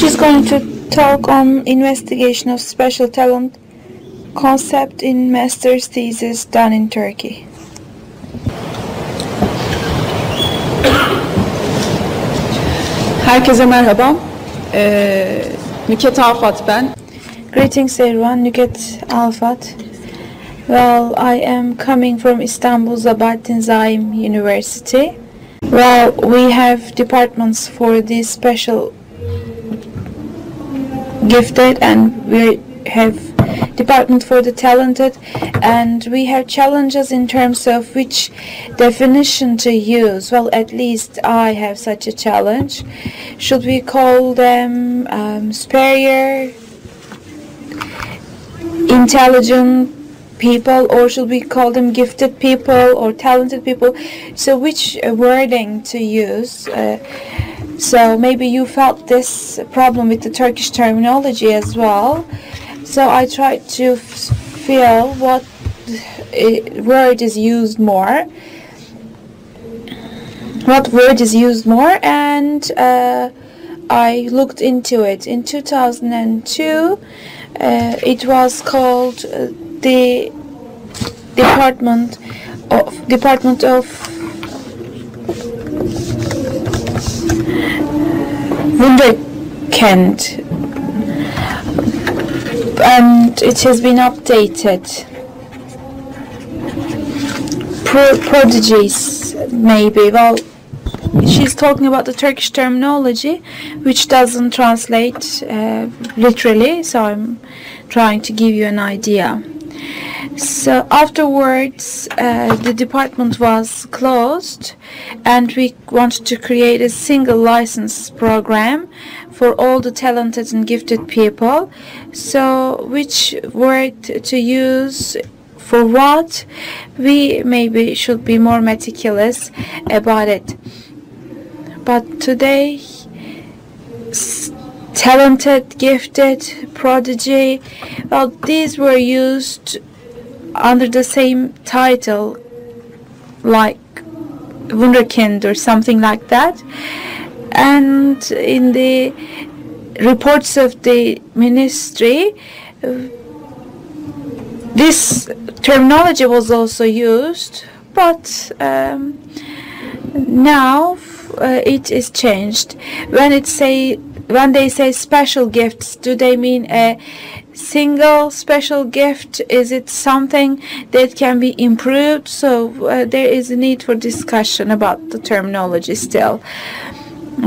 She's going to talk on investigation of special talent concept in master's thesis done in Turkey. Herkese merhaba. Nuket Afat ben. Greetings everyone, Nuket Afat. Well, I am coming from Istanbul Sabahattin Zaim University. Well, we have departments for the special gifted, and we have department for the talented, and we have challenges in terms of which definition to use. Well, at least I have such a challenge. Should we call them superior, intelligent people, or should we call them gifted people or talented people? So which wording to use? So maybe you felt this problem with the Turkish terminology as well. So I tried to feel what word is used more. What word is used more, and I looked into it. In 2002, it was called the Department of Wunderkind, and it has been updated. Prodigies, maybe. Well, she's talking about the Turkish terminology, which doesn't translate literally, so I'm trying to give you an idea. So afterwards, the department was closed, and we wanted to create a single license program for all the talented and gifted people. So which word to use for what? We maybe should be more meticulous about it. But today, talented, gifted, prodigy, well, these were used under the same title, like Wunderkind or something like that. And in the reports of the ministry, this terminology was also used, but now it is changed. When they say special gifts, do they mean a single special gift? Is it something that can be improved? So there is a need for discussion about the terminology still.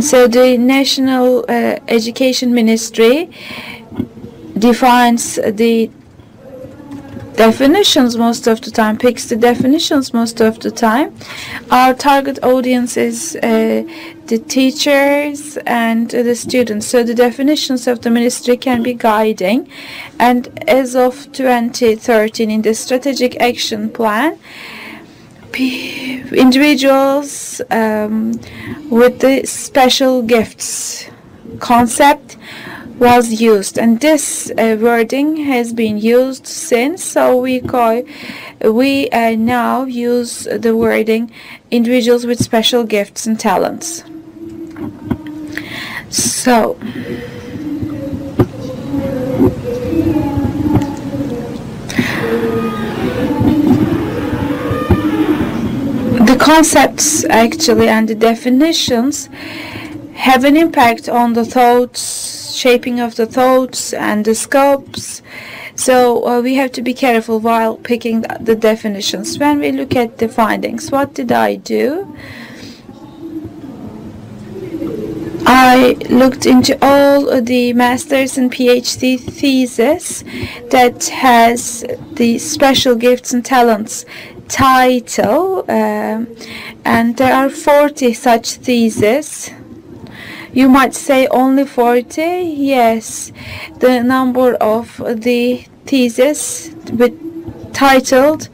So the National Education Ministry defines the definitions most of the time, picks the definitions most of the time. Our target audience is the teachers and the students, so the definitions of the ministry can be guiding. And as of 2013, in the strategic action plan, individuals with the special gifts concept was used, and this wording has been used since. So we now use the wording individuals with special gifts and talents. So the concepts actually and the definitions have an impact on the thoughts, shaping of the thoughts and the scopes. So we have to be careful while picking the definitions. When we look at the findings, what did I do? I looked into all the master's and PhD thesis that has the special gifts and talents title, and there are 40 such theses. You might say only 40. Yes, the number of the thesis titled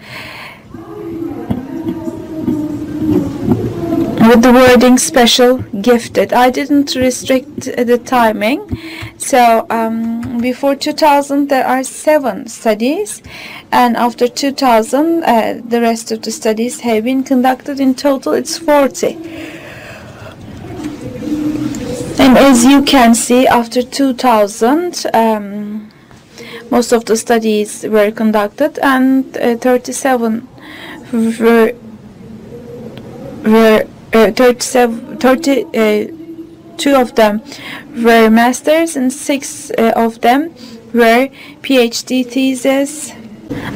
with the wording special gifted. I didn't restrict the timing. So before 2000 there are 7 studies, and after 2000 the rest of the studies have been conducted. In total it's 40. And as you can see, after 2000, most of the studies were conducted, and 37 were 32 of them were masters, and 6 of them were PhD theses.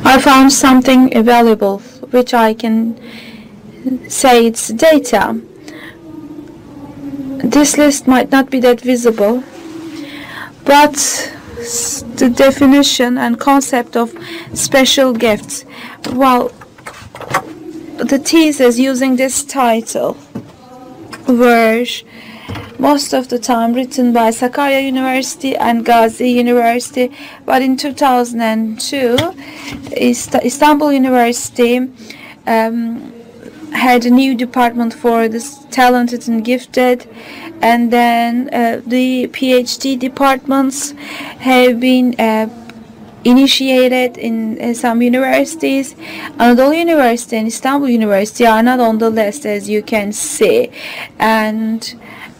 I found something valuable, which I can say it's data. This list might not be that visible, but the definition and concept of special gifts. Well, the theses using this title were most of the time written by Sakarya University and Gazi University, but in 2002 Istanbul University had a new department for this talented and gifted, and then the PhD departments have been initiated in some universities. Anadolu University and Istanbul University are not on the list, as you can see, and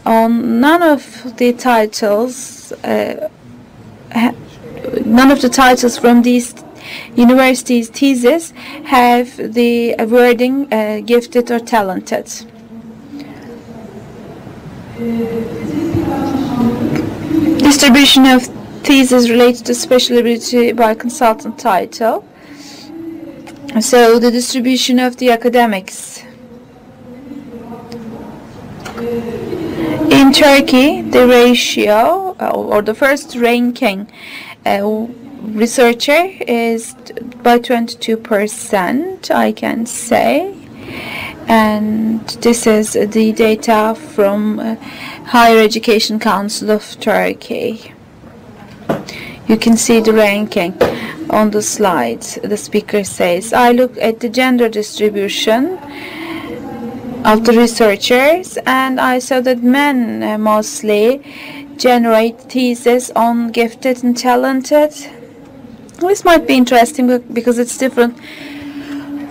on none of the titles from these universities' theses have the wording gifted or talented. Distribution of theses related to special ability by consultant title. So the distribution of the academics. In Turkey, the ratio or the first ranking researcher is by 22%, I can say, and this is the data from Higher Education Council of Turkey. You can see the ranking on the slide. The speaker says, I look at the gender distribution of the researchers, and I saw that men mostly generate theses on gifted and talented. This might be interesting because it's different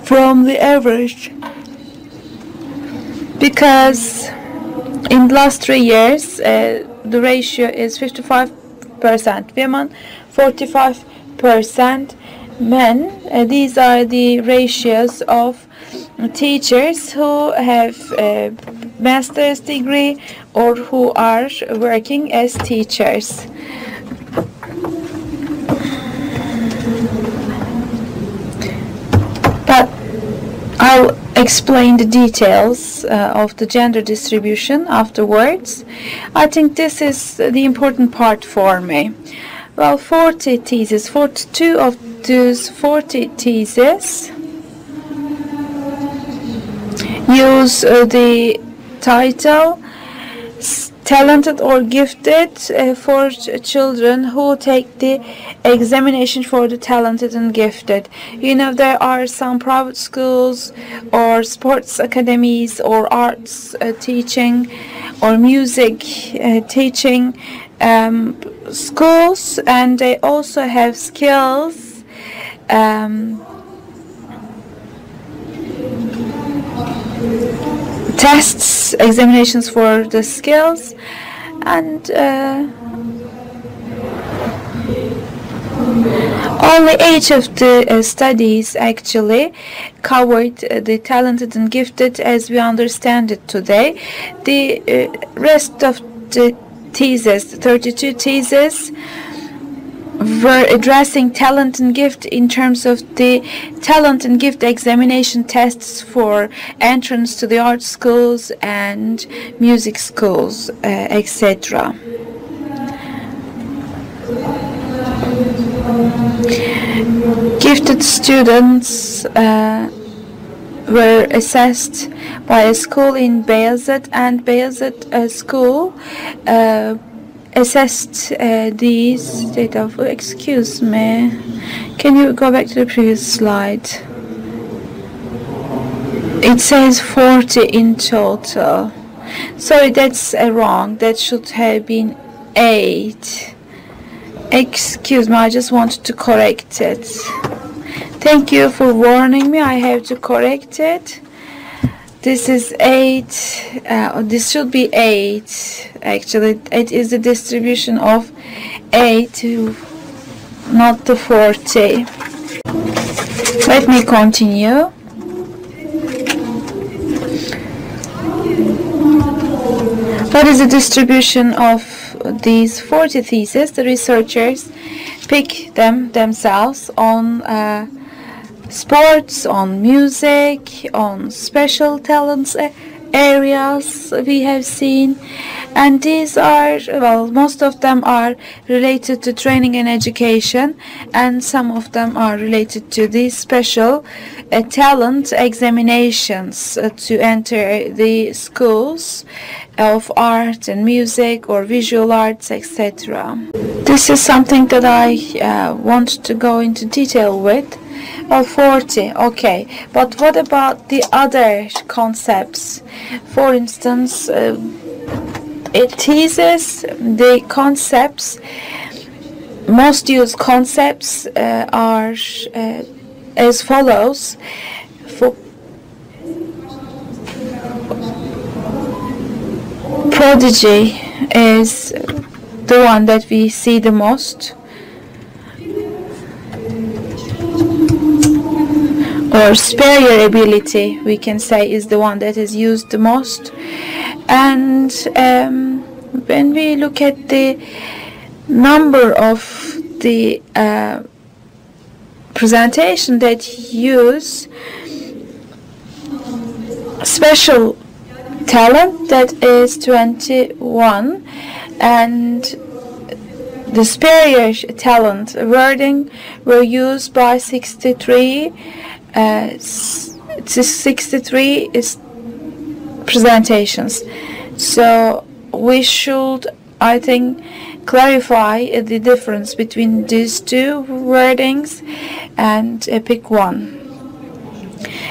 from the average, because in the last 3 years the ratio is 55% women, 45% men. These are the ratios of teachers who have a master's degree or who are working as teachers. But I'll explain the details of the gender distribution afterwards. I think this is the important part for me. Well, 40 theses, 42 of those 40 theses use the title talented or gifted for children who take the examination for the talented and gifted. You know, there are some private schools or sports academies or arts teaching or music teaching schools, and they also have skills tests, examinations for the skills, and only 8 of the studies actually covered the talented and gifted as we understand it today. The rest of the theses, 32 theses, were addressing talent and gift in terms of the talent and gift examination tests for entrance to the art schools and music schools, etc. Gifted students were assessed by a school in Beyazıt, and Beyazıt school assessed these data. Excuse me, can you go back to the previous slide? It says 40 in total. Sorry, that's wrong. That should have been 8. Excuse me, I just wanted to correct it. Thank you for warning me. I have to correct it. This is 8. This should be 8. Actually, it is the distribution of 8 to not the 40. Let me continue. What is the distribution of these 40 theses? The researchers pick them themselves on sports, on music, on special talents areas we have seen, and these are, well, most of them are related to training and education, and some of them are related to these special talent examinations to enter the schools of art and music or visual arts, etc. This is something that I want to go into detail with. Oh, 40, okay. But what about the other concepts? For instance, a thesis, the concepts, most used concepts are as follows. For prodigy is the one that we see the most, or superior ability, we can say, is the one that is used the most. And when we look at the number of the presentation that use special talent, that is 21, and the superior talent wording were used by 63. 63 is presentations. So we should, I think, clarify the difference between these two wordings and pick one.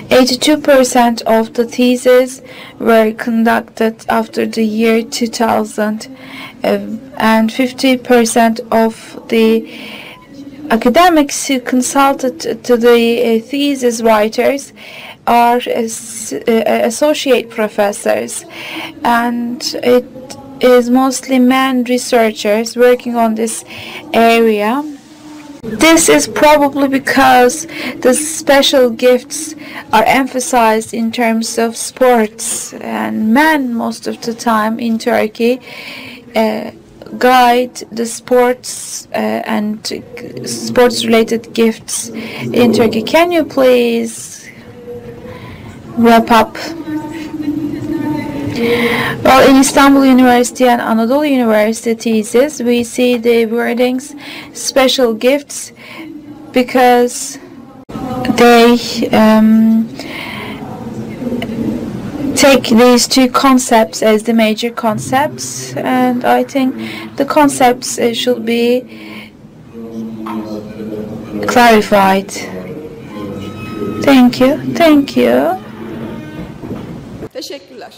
82% of the theses were conducted after the year 2000, and 50% of the academics who consulted to the thesis writers are associate professors, and it is mostly men researchers working on this area. This is probably because the special gifts are emphasized in terms of sports, and men most of the time in Turkey guide the sports and sports related gifts in Turkey. Can you please wrap up? Well, in Istanbul University and Anadolu University thesis, we see the wordings special gifts because they take these two concepts as the major concepts, and I think the concepts should be clarified. Thank you. Teşekkürler.